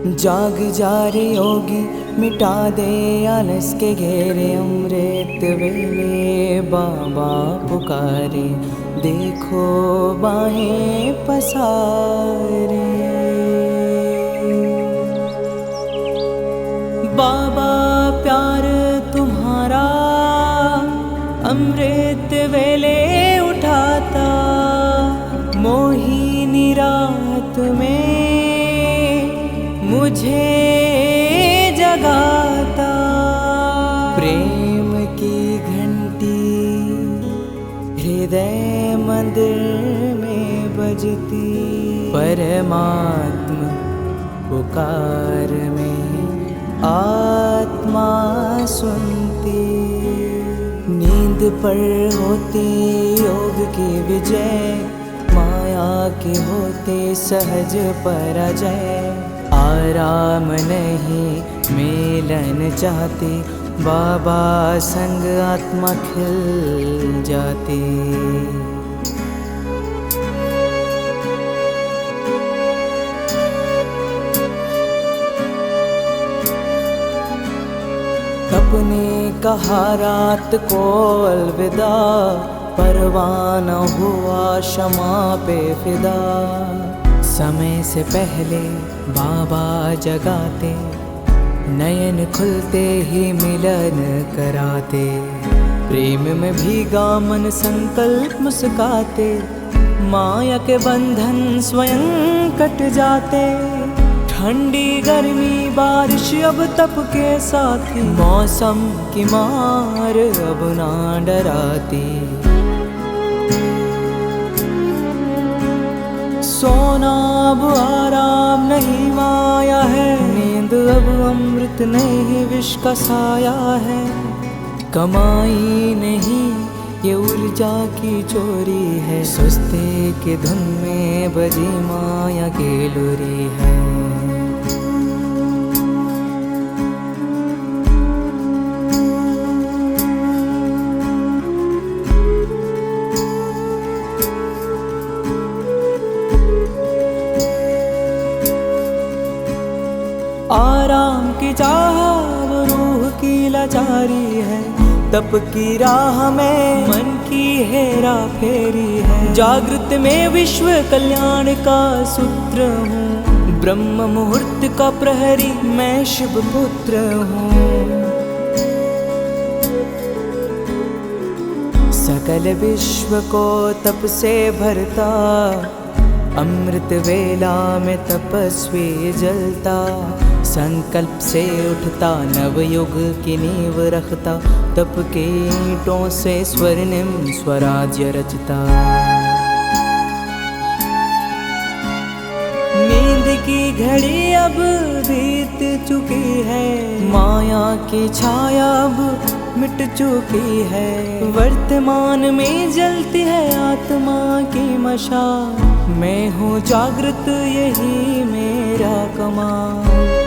जाग जा रे योगी, मिटा दे आलस के घेरे। अमृत वेले बाबा पुकारे, देखो बाहें पसारे। बाबा प्यार तुम्हारा अमृत वेले उठाता, मोहिनी रात में मुझे जगाता। प्रेम की घंटी हृदय मंदिर में बजती, परमात्मा पुकार में आत्मा सुनती। नींद पर होती योग की विजय, माया के होते सहज पराजय। आराम नहीं मिलन चाहती, बाबा संग आत्मा खिल जाती। अपने कहा रात को अलविदा, परवाना हुआ क्षमा पे फिदा। समय से पहले बाबा जगाते, नयन खुलते ही मिलन कराते। प्रेम में भीगा मन संकल्प मुस्काते, माया के बंधन स्वयं कट जाते। ठंडी गर्मी बारिश अब तप के साथी, मौसम की मार अब ना डराती। सोना अब आराम नहीं माया है, नींद अब अमृत नहीं विष का साया है। कमाई नहीं ये ऊर्जा की चोरी है, सुस्ते के धुन में बजी माया की लोरी है। आराम की चाह वो रूह की लाचारी है, तप की राह में मन की हेरा फेरी है। जागृत में विश्व कल्याण का सूत्र हूँ, ब्रह्म मुहूर्त का प्रहरी मैं शिव पुत्र हूँ। सकल विश्व को तप से भरता, अमृत वेला में तपस्वी जलता। संकल्प से उठता नवयुग की नींव रखता, तप के ईंटों से स्वर्णिम स्वराज्य रचता। नींद की घड़ी अब बीत चुकी है, माया की छाया अब मिट चुकी है। वर्तमान में जलती है आत्मा की मशाल, मैं हूँ जागृत यही मेरा कमाल।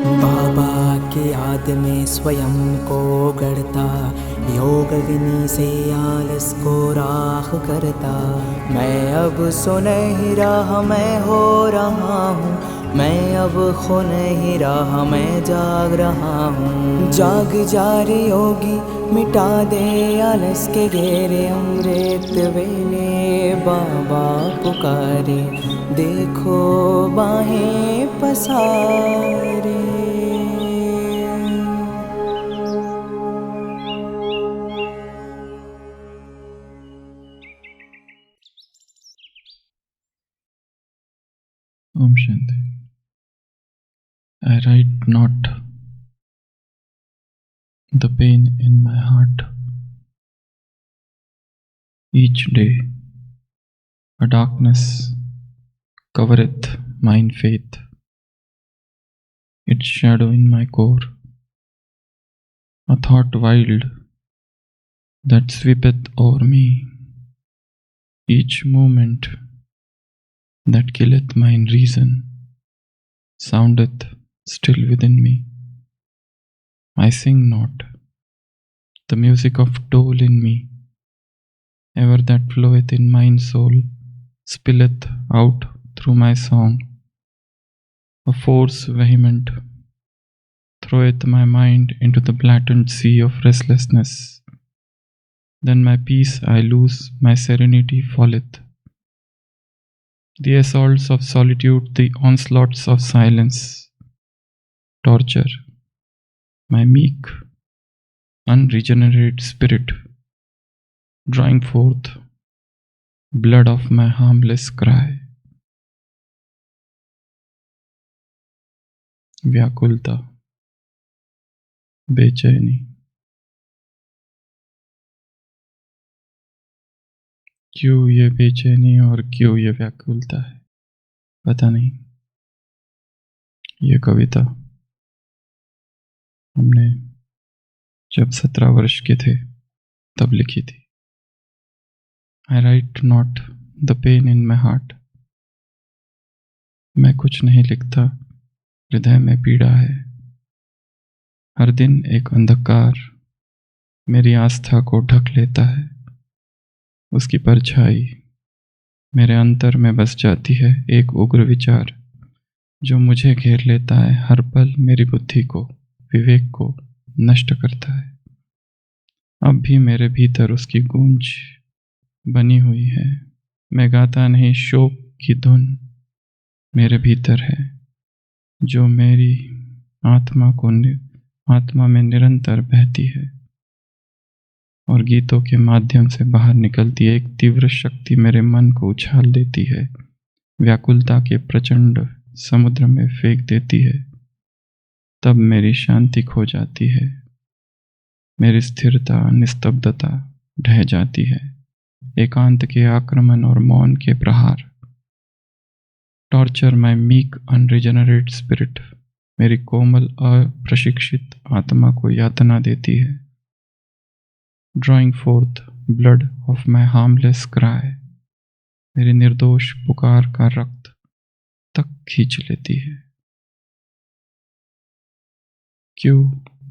बाबा की याद में स्वयं को गढ़ता, योग अग्नि से आलस को राख करता। मैं अब सो नहीं रहा मैं हो रहा हूँ, मैं अब खो नहीं रहा मैं जाग रहा हूँ। जाग जा रे योगी, मिटा दे आलस के घेरे। अमृत वेले बाबा पुकारे, देखो बाहें पसारे। Om Shanti. I write not the pain in my heart. Each day a darkness covereth mine faith, its shadow in my core, a thought wild that sweepeth over me, each moment that killeth mine reason, soundeth still within me. I sing not the music of dole in me, ever that floweth in mine soul, spilleth out through my song, a force vehement, throweth my mind into the blatant sea of restlessness. Then my peace I lose, my serenity falleth. The assaults of solitude, the onslaughts of silence, torture my meek, unregenerate spirit, drawing forth blood of my harmless cry. व्याकुलता, बेचैनी, क्यों ये बेचैनी और क्यों ये व्याकुलता है पता नहीं। ये कविता हमने जब 17 वर्ष के थे तब लिखी थी। I write not the pain in my heart. मैं कुछ नहीं लिखता, हृदय में पीड़ा है। हर दिन एक अंधकार मेरी आस्था को ढक लेता है। उसकी परछाई मेरे अंतर में बस जाती है, एक उग्र विचार जो मुझे घेर लेता है, हर पल मेरी बुद्धि को, विवेक को नष्ट करता है। अब भी मेरे भीतर उसकी गूंज बनी हुई है। मैं गाता नहीं, शोक की धुन मेरे भीतर है जो मेरी आत्मा में निरंतर बहती है और गीतों के माध्यम से बाहर निकलती है। एक तीव्र शक्ति मेरे मन को उछाल देती है, व्याकुलता के प्रचंड समुद्र में फेंक देती है। तब मेरी शांति खो जाती है, मेरी स्थिरता, निस्तब्धता ढह जाती है। एकांत के आक्रमण और मौन के प्रहार टॉर्चर माई मीक अनरिजनरेट स्पिरिट मेरी कोमल अप्रशिक्षित आत्मा को यातना देती है। Drawing fourth blood of my harmless cry मेरी निर्दोष पुकार का रक्त तक खींच लेती है। क्यों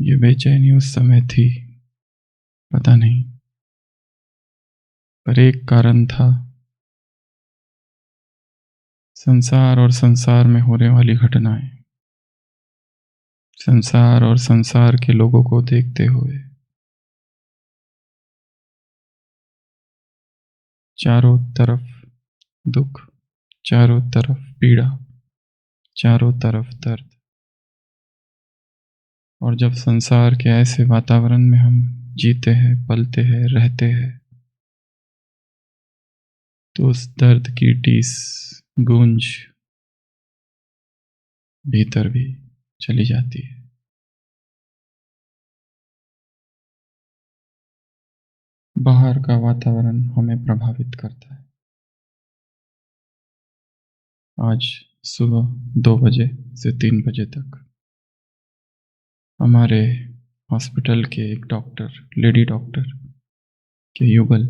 ये बेचैनी उस समय थी पता नहीं, पर एक कारण था, संसार और संसार में होने वाली घटनाएं, संसार और संसार के लोगों को देखते हुए चारों तरफ दुख, चारों तरफ पीड़ा, चारों तरफ दर्द। और जब संसार के ऐसे वातावरण में हम जीते हैं, पलते हैं, रहते हैं, तो उस दर्द की टीस गूंज भीतर भी चली जाती है। बाहर का वातावरण हमें प्रभावित करता है। आज सुबह 2 बजे से 3 बजे तक हमारे हॉस्पिटल के एक डॉक्टर, लेडी डॉक्टर के युगल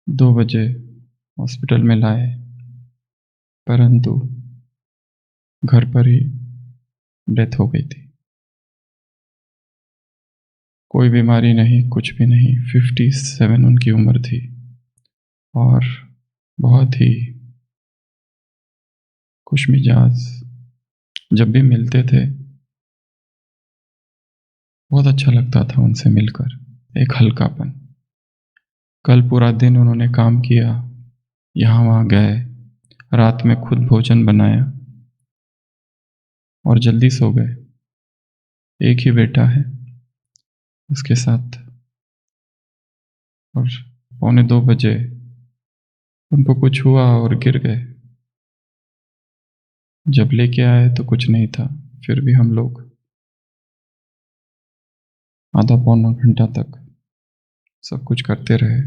2 बजे हॉस्पिटल में लाए, परंतु घर पर ही डेथ हो गई थी। कोई बीमारी नहीं, कुछ भी नहीं। 57 उनकी उम्र थी और बहुत ही खुशमिजाज। जब भी मिलते थे बहुत अच्छा लगता था उनसे मिलकर, एक हल्कापन। कल पूरा दिन उन्होंने काम किया, यहाँ वहाँ गए, रात में खुद भोजन बनाया और जल्दी सो गए। एक ही बेटा है उसके साथ, और 1:45 बजे उनको कुछ हुआ और गिर गए। जब लेके आए तो कुछ नहीं था, फिर भी हम लोग आधा पौना घंटा तक सब कुछ करते रहे।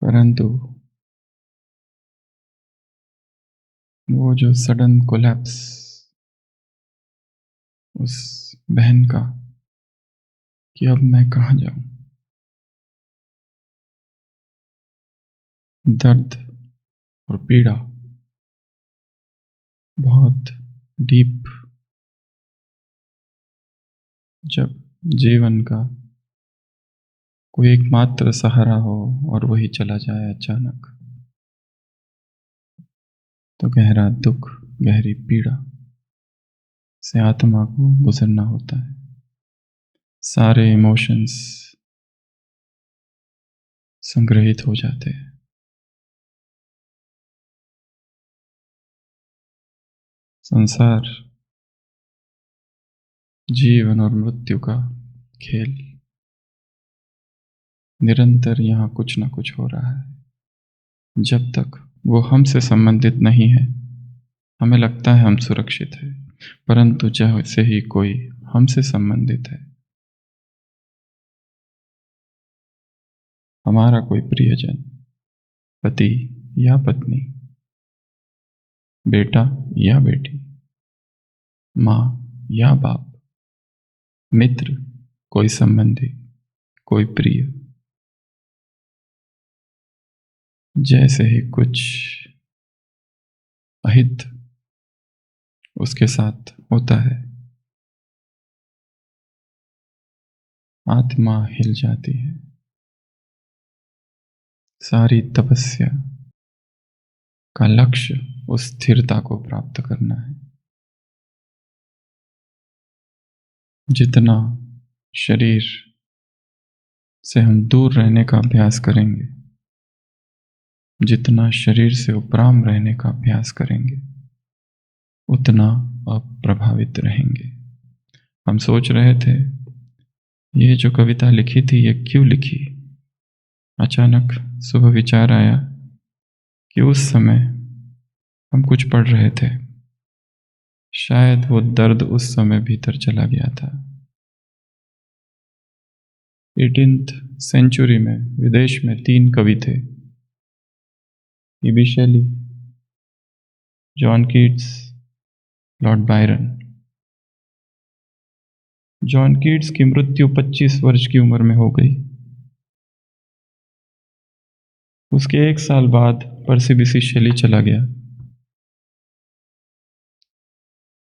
परंतु वो जो सडन कोलैप्स उस बहन का, कि अब मैं कहाँ जाऊं, दर्द और पीड़ा बहुत डीप। जब जीवन का कोई एकमात्र सहारा हो और वही चला जाए अचानक, तो गहरा दुख, गहरी पीड़ा से आत्मा को गुजरना होता है। सारे इमोशंस संग्रहित हो जाते हैं। संसार जीवन और मृत्यु का खेल, निरंतर यहाँ कुछ न कुछ हो रहा है। जब तक वो हमसे संबंधित नहीं है, हमें लगता है हम सुरक्षित हैं, परंतु जैसे ही कोई हमसे संबंधित है, हमारा कोई प्रियजन, पति या पत्नी, बेटा या बेटी, माँ या बाप, मित्र, कोई संबंधी, कोई प्रिय, जैसे ही कुछ अहित उसके साथ होता है, आत्मा हिल जाती है। सारी तपस्या का लक्ष्य उस स्थिरता को प्राप्त करना है। जितना शरीर से हम दूर रहने का अभ्यास करेंगे, जितना शरीर से उपराम रहने का अभ्यास करेंगे, उतना अप्रभावित रहेंगे। हम सोच रहे थे ये जो कविता लिखी थी ये क्यों लिखी। अचानक सुबह विचार आया कि उस समय हम कुछ पढ़ रहे थे, शायद वो दर्द उस समय भीतर चला गया था। 18th सेंचुरी में विदेश में 3 कवि थे, E B. Shelley, John Keats, Lord Byron. John Keats की मृत्यु 25 वर्ष की उम्र में हो गई। उसके 1 साल बाद पर्सी बिशी शेली चला गया,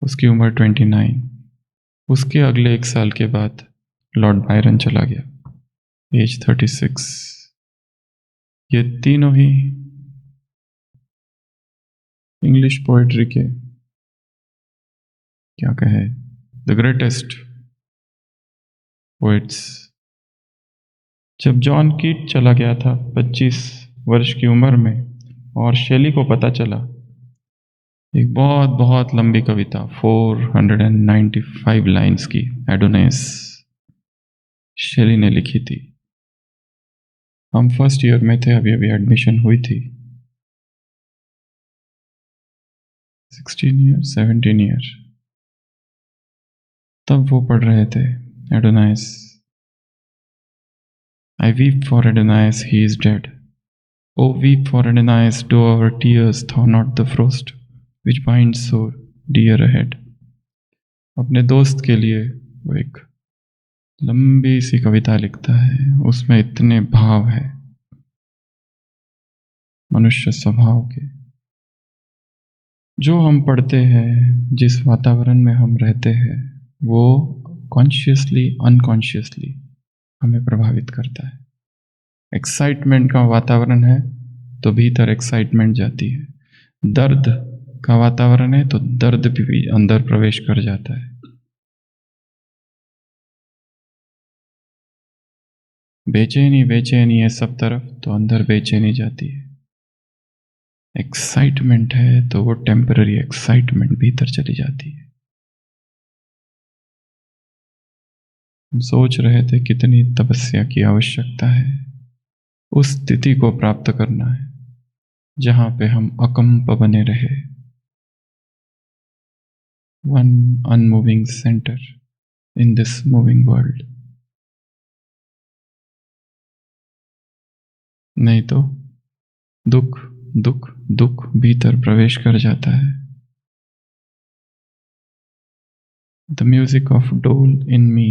उसकी उम्र 29। उसके अगले 1 साल के बाद लॉर्ड बायरन चला गया, एज 36। ये तीनों ही इंग्लिश पोएट्री के क्या कहे द ग्रेटेस्ट पोएट्स। जब जॉन कीट चला गया था 25 वर्ष की उम्र में और शेली को पता चला, एक बहुत बहुत लंबी कविता 495 लाइन्स की एडोनाइस शेली ने लिखी थी। हम फर्स्ट ईयर में थे, अभी अभी एडमिशन हुई थी। 16 ईयर 17 ईयर तब वो पढ़ रहे थे Adonais. I weep for Adonais, he is dead. Oh, weep for Adonais, do our tears thaw not the frost which binds so dear ahead. अपने दोस्त के लिए वो एक लंबी सी कविता लिखता है, उसमें इतने भाव है मनुष्य स्वभाव के। जो हम पढ़ते हैं, जिस वातावरण में हम रहते हैं, वो कॉन्शियसली अनकॉन्शियसली हमें प्रभावित करता है। एक्साइटमेंट का वातावरण है तो भीतर एक्साइटमेंट जाती है, दर्द का वातावरण है तो दर्द भी अंदर प्रवेश कर जाता है। बेचैनी बेचैनी है सब तरफ तो अंदर बेचैनी जाती है। एक्साइटमेंट है तो वो टेम्पररी एक्साइटमेंट भीतर चली जाती है। हम सोच रहे थे कितनी तपस्या की आवश्यकता है उस स्थिति को प्राप्त करना है जहां पे हम अकंप बने रहे, one unmoving centre in this moving world. नहीं तो दुख दुख दुख भीतर प्रवेश कर जाता है। The music of dole in me,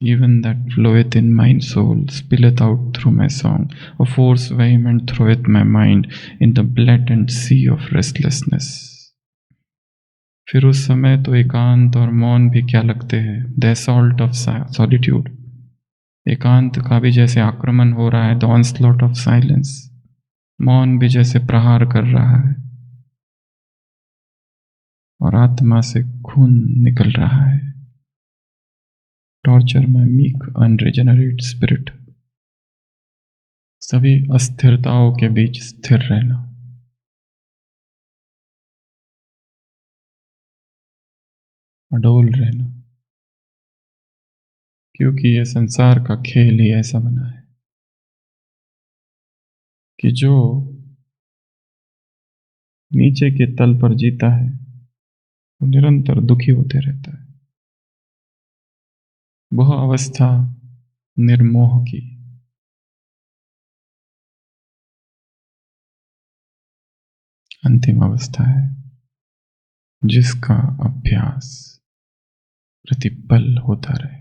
even that floweth in mine soul, spilleth out through my song. A force vehement throweth my mind in the blatant sea of restlessness. फिर उस समय तो एकांत और मौन भी क्या लगते हैं, the assault of solitude, एकांत का भी जैसे आक्रमण हो रहा है, द ऑनस्लॉट ऑफ साइलेंस। मौन भी जैसे प्रहार कर रहा है और आत्मा से खून निकल रहा है। टॉर्चर में मीक अनरिजनरेट स्पिरिट। सभी अस्थिरताओं के बीच स्थिर रहना। अडोल रहना, क्योंकि ये संसार का खेल ही ऐसा बना है कि जो नीचे के तल पर जीता है वो निरंतर दुखी होते रहता है। वह अवस्था निर्मोह की, अंतिम अवस्था है, जिसका अभ्यास प्रतिपल होता रहे।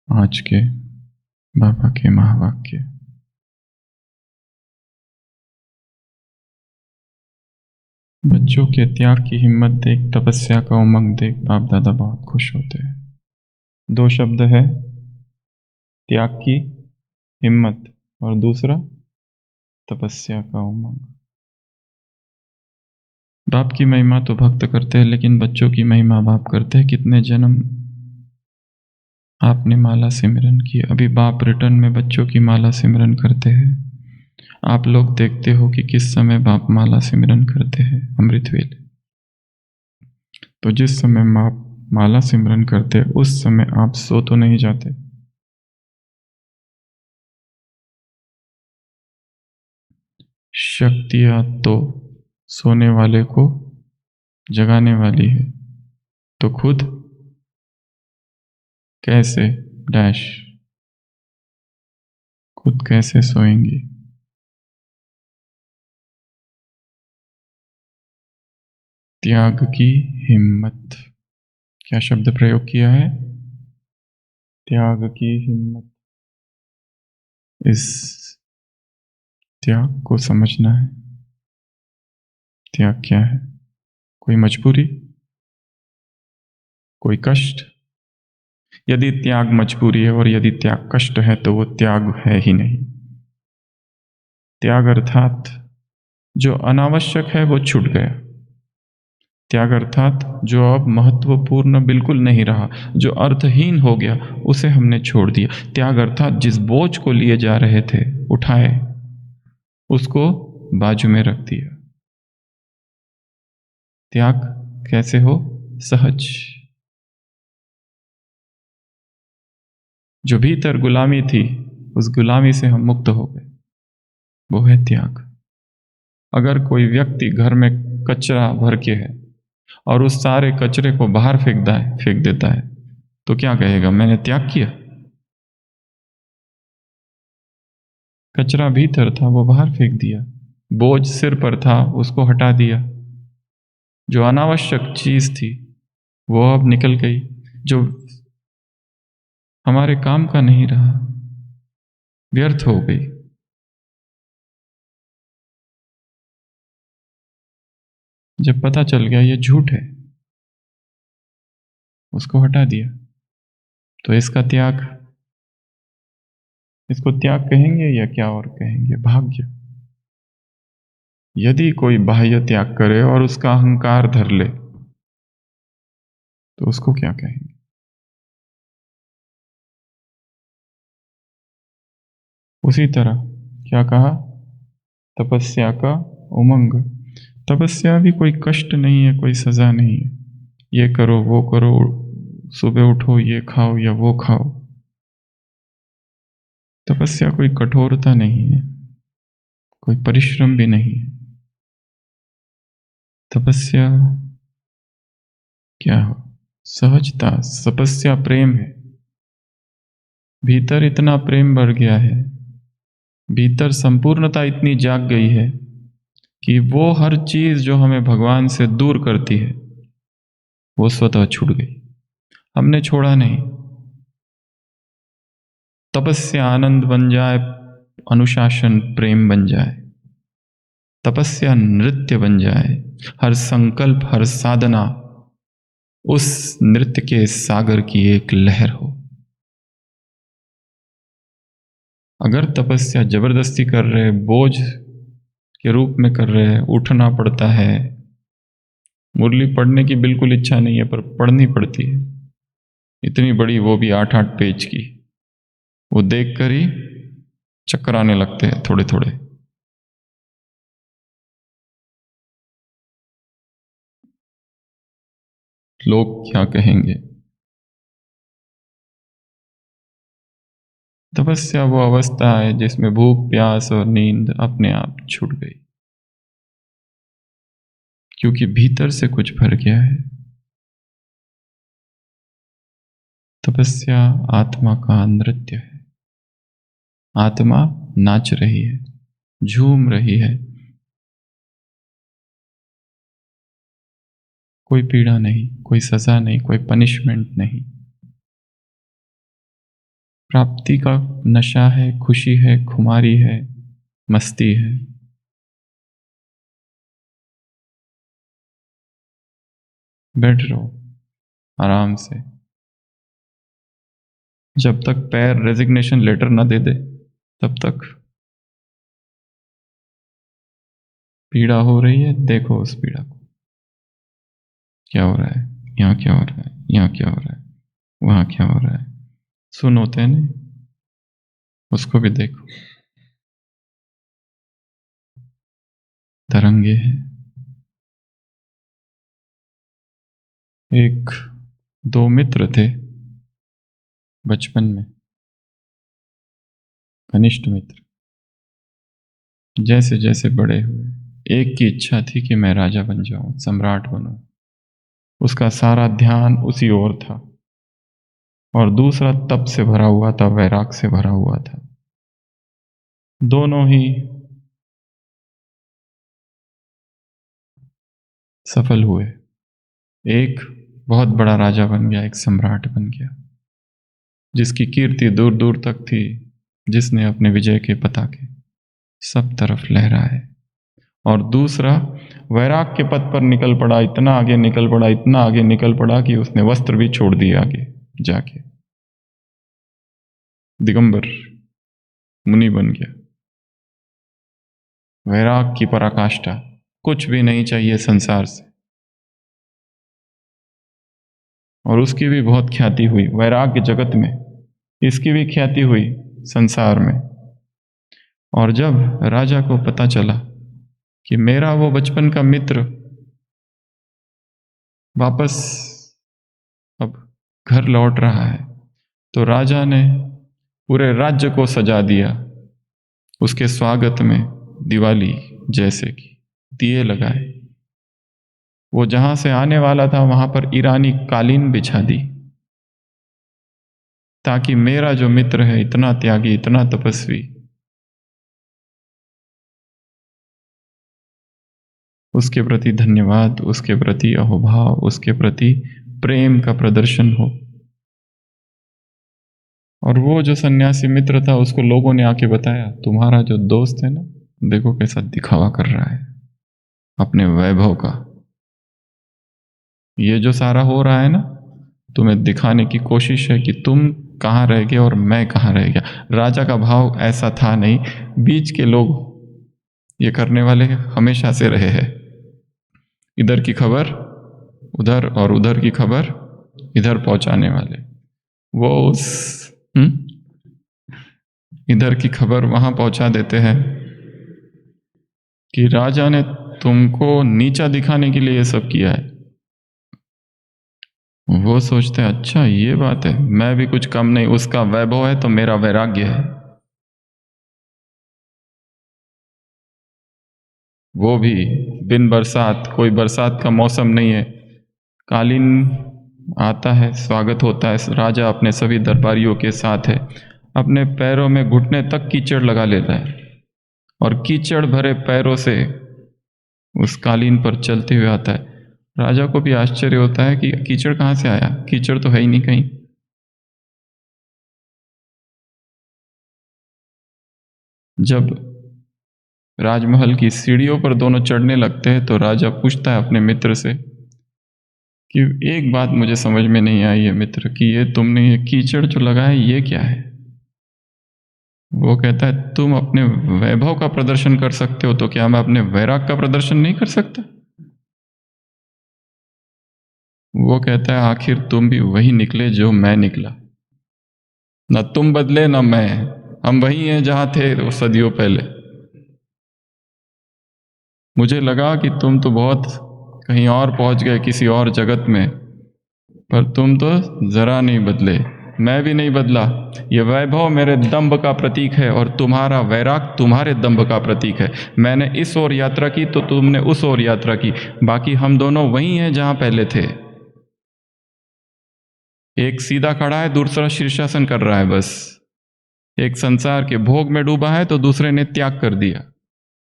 आज के बाबा के महावाक्य। बच्चों के त्याग की हिम्मत देख, तपस्या का उमंग देख बाप दादा बहुत खुश होते हैं। 2 शब्द है, त्याग की हिम्मत और दूसरा तपस्या का उमंग। बाप की महिमा तो भक्त करते हैं, लेकिन बच्चों की महिमा बाप करते हैं। कितने जन्म आपने माला सिमरन की, अभी बाप रिटर्न में बच्चों की माला सिमरन करते हैं। आप लोग देखते हो कि किस समय बाप माला सिमरन करते हैं, अमृत वेले। तो जिस समय आप माला सिमरन करते हैं उस समय आप सो तो नहीं जाते। शक्तियां तो सोने वाले को जगाने वाली है, तो खुद कैसे डैश, खुद कैसे सोएंगी। त्याग की हिम्मत, क्या शब्द प्रयोग किया है? त्याग की हिम्मत। इस त्याग को समझना है। त्याग क्या है? कोई मजबूरी, कोई कष्ट? यदि त्याग मजबूरी है और यदि त्याग कष्ट है तो वो त्याग है ही नहीं। त्याग अर्थात जो अनावश्यक है वो छूट गया। त्याग अर्थात जो अब महत्वपूर्ण बिल्कुल नहीं रहा, जो अर्थहीन हो गया उसे हमने छोड़ दिया। त्याग अर्थात जिस बोझ को लिए जा रहे थे उठाए, उसको बाजू में रख दिया। त्याग कैसे हो? सहज। जो भीतर गुलामी थी उस गुलामी से हम मुक्त हो गए, वो है त्याग। अगर कोई व्यक्ति घर में कचरा भर के है और उस सारे कचरे को बाहर फेंक देता है तो क्या कहेगा? मैंने त्याग किया। कचरा भीतर था वो बाहर फेंक दिया, बोझ सिर पर था उसको हटा दिया, जो अनावश्यक चीज थी वो अब निकल गई, जो हमारे काम का नहीं रहा व्यर्थ हो गई। जब पता चल गया ये झूठ है, उसको हटा दिया। तो इसका त्याग, इसको त्याग कहेंगे या क्या और कहेंगे? भाग्य। यदि कोई बाह्य त्याग करे और उसका अहंकार धर ले तो उसको क्या कहेंगे? उसी तरह क्या कहा? तपस्या का उमंग। तपस्या भी कोई कष्ट नहीं है, कोई सजा नहीं है। ये करो वो करो, सुबह उठो ये खाओ या वो खाओ। तपस्या कोई कठोरता नहीं है, कोई परिश्रम भी नहीं है। तपस्या क्या हो? सहजता। तपस्या प्रेम है। भीतर इतना प्रेम बढ़ गया है, भीतर संपूर्णता इतनी जाग गई है कि वो हर चीज जो हमें भगवान से दूर करती है वो स्वतः छूट गई, हमने छोड़ा नहीं। तपस्या आनंद बन जाए, अनुशासन प्रेम बन जाए, तपस्या नृत्य बन जाए, हर संकल्प हर साधना उस नृत्य के सागर की एक लहर हो। अगर तपस्या जबरदस्ती कर रहे, बोझ के रूप में कर रहे, उठना पड़ता है, मुरली पढ़ने की बिल्कुल इच्छा नहीं है पर पढ़नी पड़ती है, इतनी बड़ी, वो भी 8-8 पेज की, वो देख कर ही चक्कर आने लगते हैं थोड़े थोड़े। लोग क्या कहेंगे? तपस्या वो अवस्था है जिसमें भूख, प्यास और नींद अपने आप छूट गई, क्योंकि भीतर से कुछ भर गया है। तपस्या आत्मा का नृत्य है। आत्मा नाच रही है, झूम रही है। कोई पीड़ा नहीं, कोई सजा नहीं, कोई पनिशमेंट नहीं। प्राप्ति का नशा है, खुशी है, खुमारी है, मस्ती है। बैठ रहो आराम से, जब तक पैर रेजिग्नेशन लेटर ना दे दे तब तक। पीड़ा हो रही है, देखो उस पीड़ा को, क्या हो रहा है, यहाँ क्या हो रहा है, यहाँ क्या हो रहा है, वहां क्या हो रहा है। सुन होते हैं नहीं, उसको भी देखो। तरंगे हैं। एक दो मित्र थे बचपन में, घनिष्ठ मित्र। जैसे जैसे बड़े हुए, एक की इच्छा थी कि मैं राजा बन जाऊं, सम्राट बनूं। उसका सारा ध्यान उसी ओर था, और दूसरा तप से भरा हुआ था, वैराग से भरा हुआ था। दोनों ही सफल हुए। एक बहुत बड़ा राजा बन गया, एक सम्राट बन गया, जिसकी कीर्ति दूर दूर तक थी, जिसने अपने विजय के पताके सब तरफ लहराए। और दूसरा वैराग के पथ पर निकल पड़ा, इतना आगे निकल पड़ा, इतना आगे निकल पड़ा कि उसने वस्त्र भी छोड़ दिए आगे जाके, दिगंबर मुनि बन गया। वैराग की पराकाष्ठा, कुछ भी नहीं चाहिए संसार से। और उसकी भी बहुत ख्याति हुई वैराग्य जगत में, इसकी भी ख्याति हुई संसार में। और जब राजा को पता चला कि मेरा वो बचपन का मित्र वापस अब घर लौट रहा है, तो राजा ने पूरे राज्य को सजा दिया उसके स्वागत में, दिवाली जैसे कि दिए लगाए। वो जहां से आने वाला था वहां पर ईरानी कालीन बिछा दी, ताकि मेरा जो मित्र है, इतना त्यागी, इतना तपस्वी, उसके प्रति धन्यवाद, उसके प्रति अहोभाव, उसके प्रति प्रेम का प्रदर्शन हो। और वो जो सन्यासी मित्र था, उसको लोगों ने आके बताया, तुम्हारा जो दोस्त है ना, देखो कैसा दिखावा कर रहा है अपने वैभव का। ये जो सारा हो रहा है ना, तुम्हें दिखाने की कोशिश है कि तुम कहाँ रह गए और मैं कहाँ रह गया। राजा का भाव ऐसा था नहीं, बीच के लोग ये करने वाले हमेशा से रहे हैं। इधर की खबर उधर और उधर की खबर इधर पहुंचाने वाले, वो उस इधर की खबर वहां पहुंचा देते हैं कि राजा ने तुमको नीचा दिखाने के लिए ये सब किया है। वो सोचते हैं, अच्छा ये बात है, मैं भी कुछ कम नहीं, उसका वैभव है तो मेरा वैराग्य है। वो भी बिन बरसात, कोई बरसात का मौसम नहीं है, कालीन आता है, स्वागत होता है, राजा अपने सभी दरबारियों के साथ है, अपने पैरों में घुटने तक कीचड़ लगा लेता है, और कीचड़ भरे पैरों से उस कालीन पर चलते हुए आता है। राजा को भी आश्चर्य होता है कि कीचड़ कहाँ से आया, कीचड़ तो है ही नहीं कहीं। जब राजमहल की सीढ़ियों पर दोनों चढ़ने लगते हैं तो राजा पूछता है अपने मित्र से कि एक बात मुझे समझ में नहीं आई है मित्र कि ये तुमने ये कीचड़ जो लगाया ये क्या है। वो कहता है तुम अपने वैभव का प्रदर्शन कर सकते हो, तो क्या मैं अपने वैराग का प्रदर्शन नहीं कर सकता? वो कहता है आखिर तुम भी वही निकले जो मैं निकला, ना तुम बदले ना मैं, हम वही हैं जहां थे वो सदियों पहले। मुझे लगा कि तुम तो बहुत कहीं और पहुंच गए किसी और जगत में, पर तुम तो जरा नहीं बदले, मैं भी नहीं बदला। ये वैभव मेरे दंभ का प्रतीक है और तुम्हारा वैराग तुम्हारे दंभ का प्रतीक है। मैंने इस ओर यात्रा की तो तुमने उस ओर यात्रा की, बाकी हम दोनों वही हैं जहां पहले थे। एक सीधा खड़ा है, दूसरा शीर्षासन कर रहा है बस। एक संसार के भोग में डूबा है तो दूसरे ने त्याग कर दिया,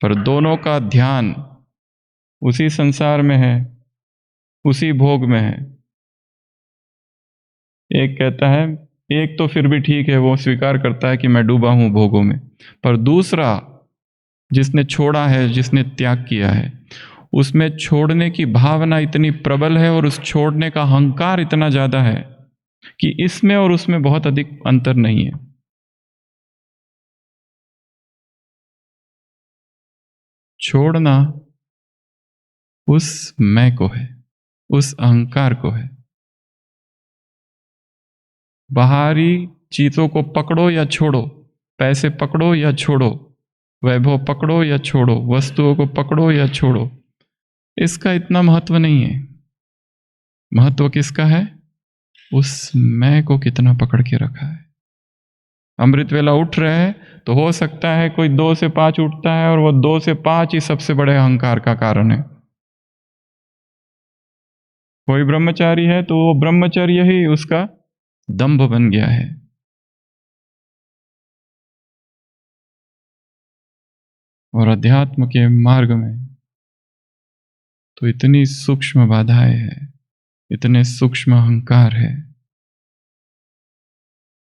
पर दोनों का ध्यान उसी संसार में है, उसी भोग में है। एक कहता है, एक तो फिर भी ठीक है, वो स्वीकार करता है कि मैं डूबा हूं भोगों में, पर दूसरा जिसने छोड़ा है, जिसने त्याग किया है, उसमें छोड़ने की भावना इतनी प्रबल है और उस छोड़ने का अहंकार इतना ज्यादा है कि इसमें और उसमें बहुत अधिक अंतर नहीं है। छोड़ना उस मैं को है, उस अहंकार को है। बाहरी चीजों को पकड़ो या छोड़ो, पैसे पकड़ो या छोड़ो, वैभव पकड़ो या छोड़ो, वस्तुओं को पकड़ो या छोड़ो, इसका इतना महत्व नहीं है। महत्व किसका है? उस मैं को कितना पकड़ के रखा है। अमृत वेला उठ रहे हैं तो हो सकता है कोई 2 से 5 उठता है और वो 2 से 5 ही सबसे बड़े अहंकार का कारण है। कोई ब्रह्मचारी है तो वो ब्रह्मचर्य ही उसका दंभ बन गया है। और अध्यात्म के मार्ग में तो इतनी सूक्ष्म बाधाएं हैं, इतने सूक्ष्म अहंकार है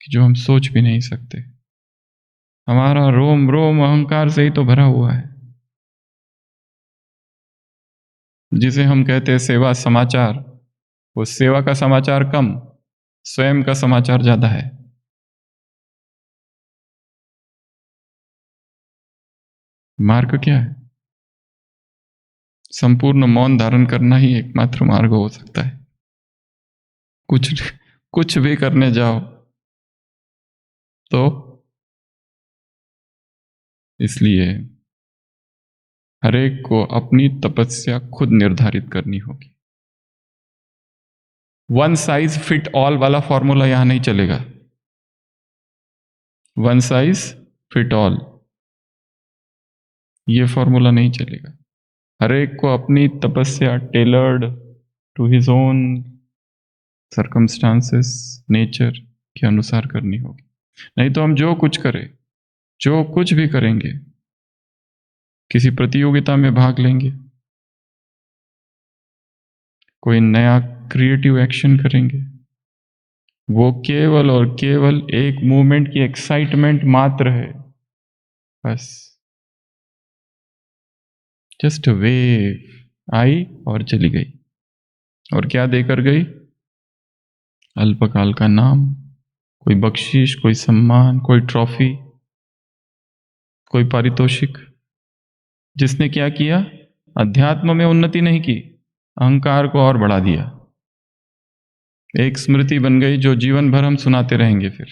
कि जो हम सोच भी नहीं सकते। हमारा रोम रोम अहंकार से ही तो भरा हुआ है, जिसे हम कहते हैं सेवा समाचार। वो सेवा का समाचार कम, स्वयं का समाचार ज्यादा है। मार्ग क्या है? संपूर्ण मौन धारण करना ही एकमात्र मार्ग हो सकता है। कुछ कुछ भी करने जाओ तो इसलिए हरेक को अपनी तपस्या खुद निर्धारित करनी होगी। वन साइज फिट ऑल वाला फॉर्मूला यहां नहीं चलेगा। वन साइज फिट ऑल ये फॉर्मूला नहीं चलेगा। हरेक को अपनी तपस्या tailored to his own circumstances, nature के अनुसार करनी होगी। नहीं तो हम जो कुछ करें, जो कुछ भी करेंगे, किसी प्रतियोगिता में भाग लेंगे, कोई नया क्रिएटिव एक्शन करेंगे, वो केवल और केवल एक मूवमेंट की एक्साइटमेंट मात्र है। बस जस्ट वेव आई और चली गई, और क्या देकर गई? अल्पकाल का नाम, कोई बख्शीश, कोई सम्मान, कोई ट्रॉफी, कोई पारितोषिक। जिसने क्या किया? अध्यात्म में उन्नति नहीं की, अहंकार को और बढ़ा दिया। एक स्मृति बन गई जो जीवन भर हम सुनाते रहेंगे फिर,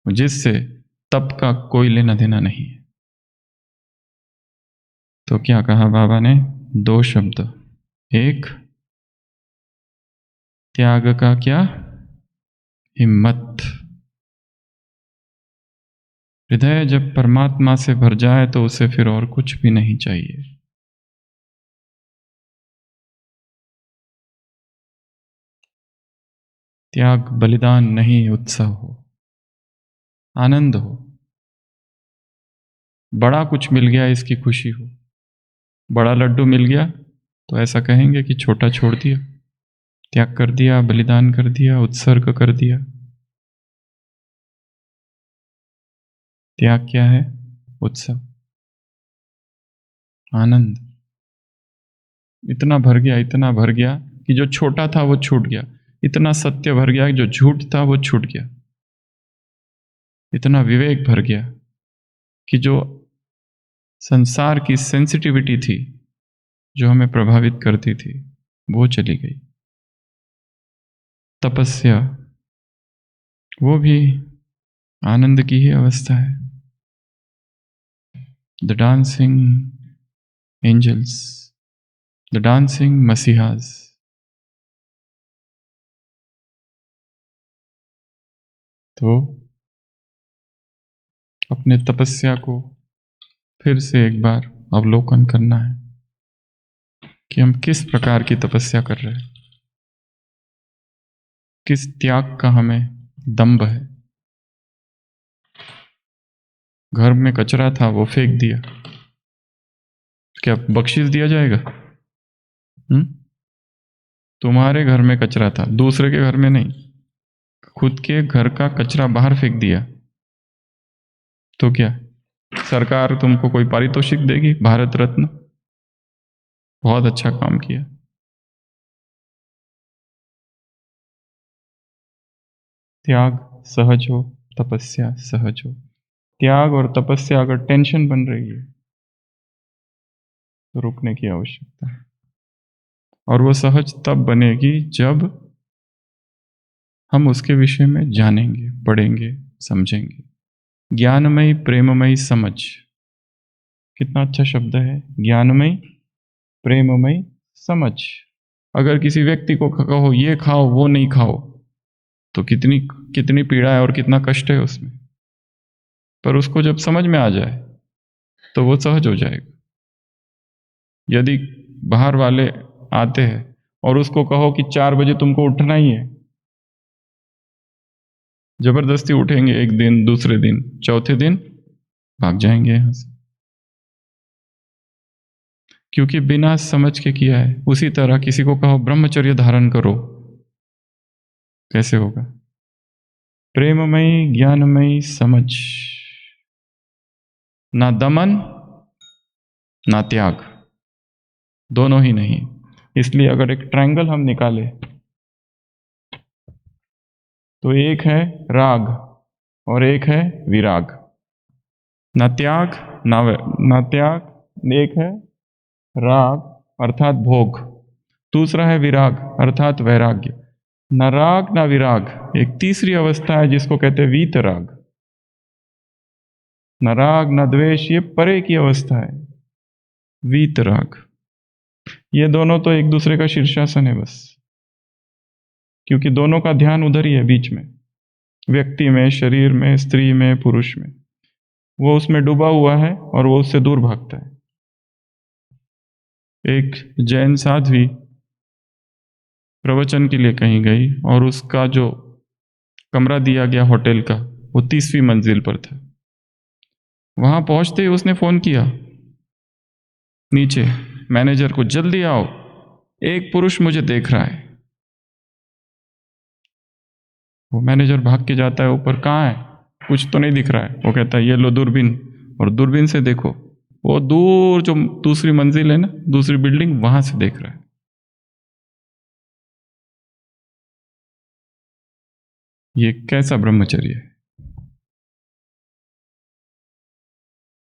जिससे तप का कोई लेना देना नहीं है। तो क्या कहा बाबा ने? 2 शब्द। एक, त्याग का क्या? हिम्मत। हृदय जब परमात्मा से भर जाए तो उसे फिर और कुछ भी नहीं चाहिए। त्याग बलिदान नहीं, उत्सव हो, आनंद हो। बड़ा कुछ मिल गया इसकी खुशी हो। बड़ा लड्डू मिल गया तो ऐसा कहेंगे कि छोटा छोड़ दिया, त्याग कर दिया, बलिदान कर दिया, उत्सर्ग कर दिया। त्याग क्या है? उत्सव, आनंद। इतना भर गया, इतना भर गया कि जो छोटा था वो छूट गया। इतना सत्य भर गया कि जो झूठ था वो छूट गया। इतना विवेक भर गया कि जो संसार की सेंसिटिविटी थी, जो हमें प्रभावित करती थी, वो चली गई। तपस्या वो भी आनंद की ही अवस्था है। The dancing angels, the dancing messiahs. तो अपने तपस्या को फिर से एक बार अवलोकन करना है कि हम किस प्रकार की तपस्या कर रहे हैं, किस त्याग का हमें दंभ है। घर में कचरा था, वो फेंक दिया, क्या बख्शिश दिया जाएगा? तुम्हारे घर में कचरा था, दूसरे के घर में नहीं, खुद के घर का कचरा बाहर फेंक दिया, तो क्या सरकार तुमको कोई पारितोषिक देगी? भारत रत्न? बहुत अच्छा काम किया। त्याग सहज हो, तपस्या सहज हो। त्याग और तपस्या अगर टेंशन बन रही है तो रुकने की आवश्यकता है। और वो सहज तब बनेगी जब हम उसके विषय में जानेंगे, पढ़ेंगे, समझेंगे। ज्ञानमयी प्रेममयी समझ, कितना अच्छा शब्द है, ज्ञानमयी प्रेममयी समझ। अगर किसी व्यक्ति को कहो ये खाओ वो नहीं खाओ, तो कितनी कितनी पीड़ा है और कितना कष्ट है उसमें। पर उसको जब समझ में आ जाए तो वो सहज हो जाएगा। यदि बाहर वाले आते हैं और उसको कहो कि 4 बजे तुमको उठना ही है, जबरदस्ती उठेंगे, एक दिन, दूसरे दिन, चौथे दिन भाग जाएंगे यहां से, क्योंकि बिना समझ के किया है। उसी तरह किसी को कहो ब्रह्मचर्य धारण करो, कैसे होगा? प्रेममयी ज्ञानमयी समझ, ना दमन ना त्याग, दोनों ही नहीं। इसलिए अगर एक ट्रायंगल हम निकाले तो एक है राग और एक है विराग। ना त्याग ना त्याग, एक है राग अर्थात भोग, दूसरा है विराग अर्थात वैराग्य। न राग न विराग, एक तीसरी अवस्था है जिसको कहते हैं वीतराग। न राग न द्वेष, ये परे की अवस्था है, वीतराग। ये दोनों तो एक दूसरे का शीर्षासन है बस, क्योंकि दोनों का ध्यान उधर ही है, बीच में, व्यक्ति में, शरीर में, स्त्री में, पुरुष में। वो उसमें डूबा हुआ है और वो उससे दूर भागता है। एक जैन साध्वी प्रवचन के लिए कहीं गई और उसका जो कमरा दिया गया होटल का, वो 30वीं मंजिल पर था। वहां पहुंचते ही उसने फोन किया नीचे मैनेजर को, जल्दी आओ, एक पुरुष मुझे देख रहा है। वो मैनेजर भाग के जाता है ऊपर, कहाँ है? कुछ तो नहीं दिख रहा है। वो कहता है ये लो दूरबीन, और दूरबीन से देखो, वो दूर जो दूसरी मंजिल है ना, दूसरी बिल्डिंग, वहां से देख रहा है। ये कैसा ब्रह्मचर्य है?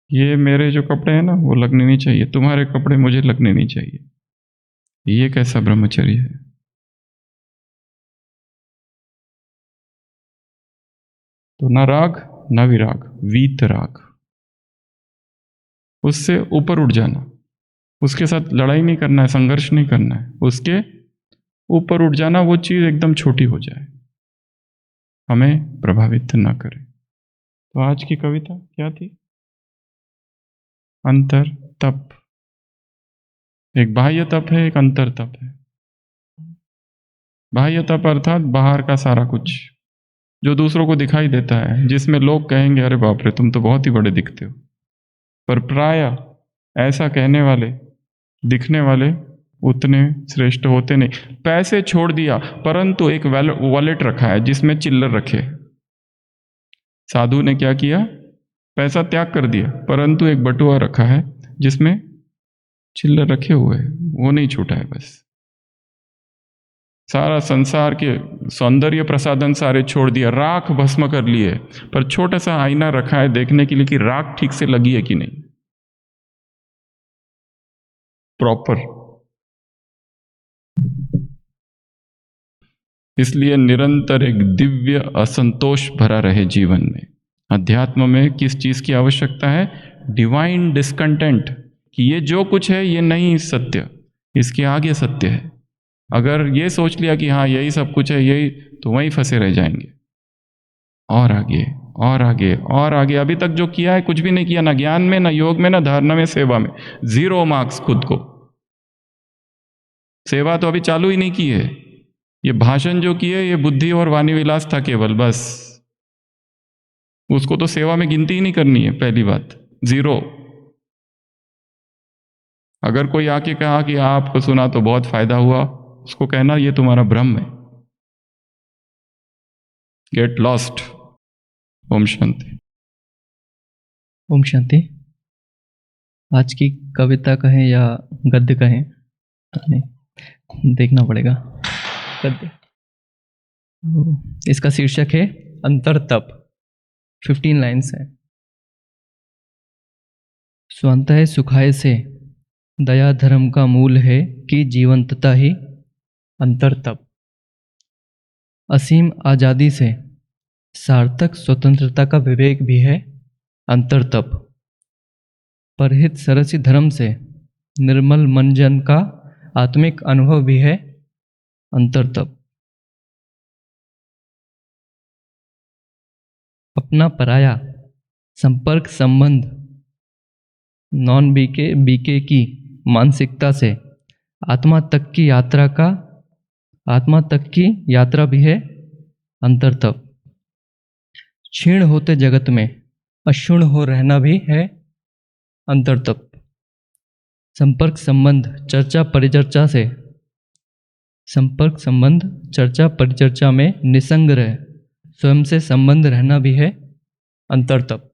ये मेरे जो कपड़े हैं ना वो लगने नहीं चाहिए, तुम्हारे कपड़े मुझे लगने नहीं चाहिए। ये कैसा ब्रह्मचर्य है? तो न राग न विराग, वीतराग। उससे ऊपर उठ जाना, उसके साथ लड़ाई नहीं करना है, संघर्ष नहीं करना है, उसके ऊपर उठ जाना, वो चीज एकदम छोटी हो जाए, हमें प्रभावित न करे। तो आज की कविता क्या थी? अंतर तप। एक बाह्य तप है, एक अंतर तप है। बाह्य तप अर्थात बाहर का सारा कुछ जो दूसरों को दिखाई देता है, जिसमें लोग कहेंगे अरे बाप रे तुम तो बहुत ही बड़े दिखते हो। पर प्राय ऐसा कहने वाले, दिखने वाले उतने श्रेष्ठ होते नहीं। पैसे छोड़ दिया परंतु एक वॉलेट रखा है जिसमें चिल्लर रखे। साधु ने क्या किया? पैसा त्याग कर दिया परंतु एक बटुआ रखा है जिसमें चिल्लर रखे हुए, वो नहीं छूटा है बस। सारा संसार के सौंदर्य प्रसाधन सारे छोड़ दिया, राख भस्म कर लिए, पर छोटा सा आईना रखा है देखने के लिए कि राख ठीक से लगी है कि नहीं, प्रॉपर। इसलिए निरंतर एक दिव्य असंतोष भरा रहे जीवन में। अध्यात्म में किस चीज की आवश्यकता है? डिवाइन डिस्कंटेंट, कि ये जो कुछ है ये नहीं सत्य, इसके आगे सत्य है। अगर ये सोच लिया कि हाँ यही सब कुछ है, यही, तो वहीं फंसे रह जाएंगे। और आगे और आगे और आगे, अभी तक जो किया है कुछ भी नहीं किया, ना ज्ञान में, ना योग में, ना धारणा में, सेवा में, 0 मार्क्स खुद को। सेवा तो अभी चालू ही नहीं की है, ये भाषण जो किए ये बुद्धि और वाणी विलास था केवल, बस। उसको तो सेवा में गिनती ही नहीं करनी है, पहली बात, 0। अगर कोई आके कहा कि आपको सुना तो बहुत फायदा हुआ, उसको कहना ये तुम्हारा भ्रम है। Get lost. ओम शांति। ओम शांति। आज की कविता कहें या गद्य कहें, नहीं देखना पड़ेगा। गद्य। इसका शीर्षक है अंतरतप। 15 लाइन्स है। स्वतः सुखाय से दया धर्म का मूल है कि जीवंतता ही अंतरतप। असीम आज़ादी से सार्थक स्वतंत्रता का विवेक भी है अंतरतप। परहित सरसी धर्म से निर्मल मनजन का आत्मिक अनुभव भी है अंतरतप। अपना पराया संपर्क संबंध नॉन बीके की मानसिकता से आत्मा तक की यात्रा भी है अंतरतप। क्षीण होते जगत में अक्षुण्ण हो रहना भी है अंतरतप। संपर्क संबंध चर्चा परिचर्चा में निसंग रह स्वयं से संबंध रहना भी है अंतरतप।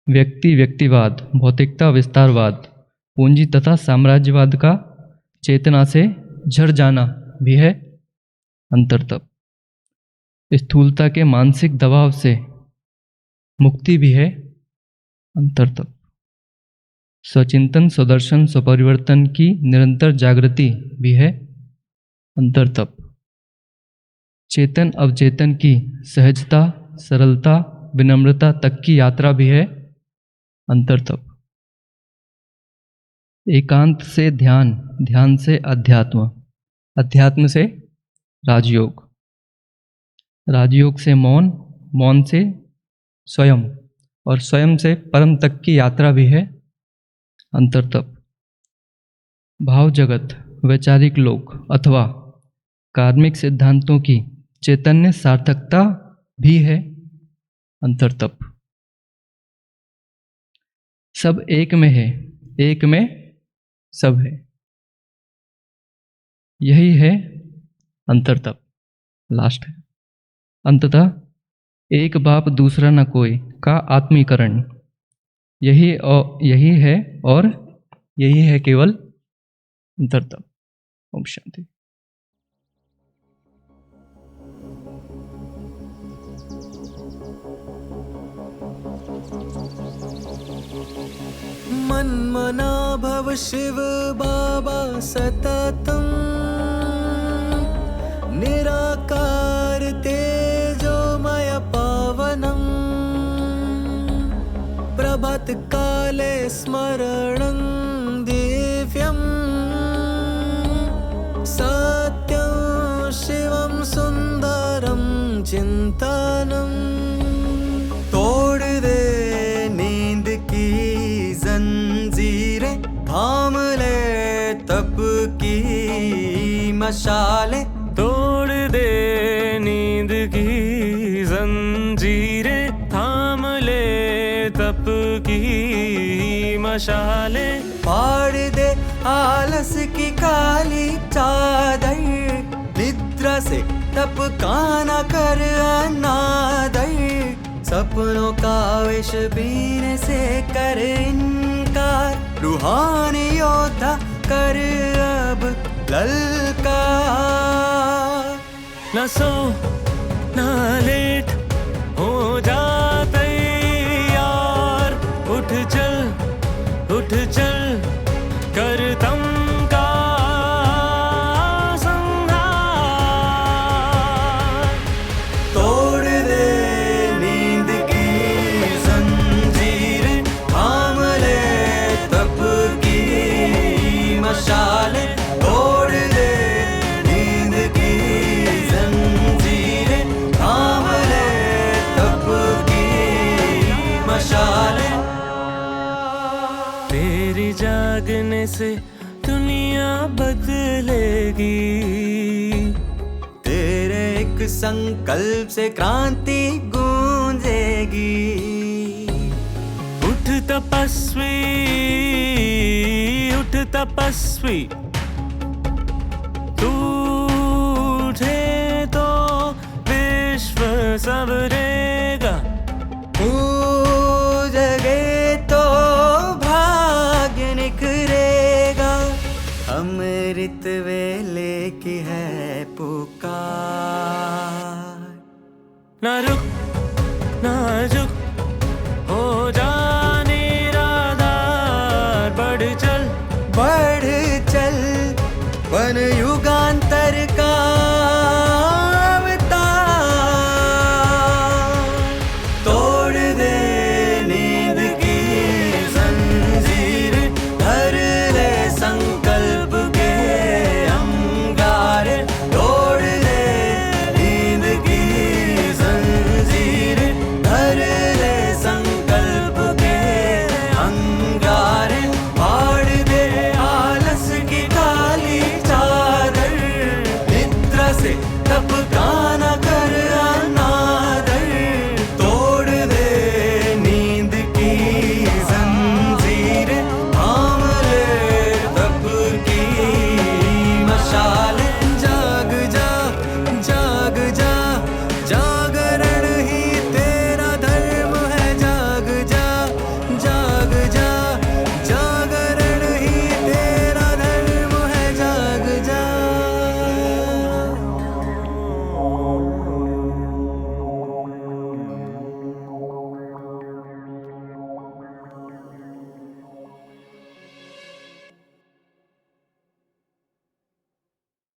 व्यक्तिवाद, भौतिकता, विस्तारवाद, पूंजी तथा साम्राज्यवाद का चेतना से झड़ जाना भी है अंतरतप। स्थूलता के मानसिक दबाव से मुक्ति भी है अंतरतप। स्वचिंतन, स्वदर्शन, स्वपरिवर्तन की निरंतर जागृति भी है अंतरतप। चेतन अवचेतन की सहजता, सरलता, विनम्रता तक की यात्रा भी है अंतरतप। एकांत से ध्यान, ध्यान से अध्यात्म, अध्यात्म से राजयोग, राजयोग से मौन, मौन से स्वयं और स्वयं से परम तक की यात्रा भी है अंतरतप। भाव जगत, वैचारिक लोक अथवा कार्मिक सिद्धांतों की चैतन्य सार्थकता भी है अंतरतप। सब एक में है, एक में सब है, यही है अंतरतप। लास्ट है। अंततः एक बाप दूसरा न कोई का आत्मीकरण, यही है और यही है केवल अंतरतप। ओम शांति। मन्मना भव शिव बाबा सततम, निराकार तेजोमय पावनम, प्रभात काले स्मरणं दिव्यं, सत्यं शिवं सुंदरं चिंतनम्। तोड़ दे नींद की जंजीरें, थाम ले तप की मशालें, तोड़ दे नींद की जंजीरें, थाम ले तप की मशालें, फाड़ दे आलस की काली चादर, निद्रा से तप का न कर अनादर, सपनों का विष पीने से कर इनकार, रूहानी योद्धा कर अब ललकार। न सो न लेट हो जाते यार, उठ चल कर तम का संहार। तोड़ दे नींद की जंजीरें, थाम ले तप की मशालें। तोड़ दे नींद की जंजीरें, थाम ले तप की मशालें। तेरी जागने से दुनिया बदलेगी, तेरे एक संकल्प से क्रांति गूंजेगी। उठ तपस्वी, तू उठे तो विश्व संवरेगा। जगे तो भाग्य निखरेगा। अमृत वेले की है पुकार। ना रुक ना झुक हो जा निराधार, बढ़ चल बढ़ चल बन युग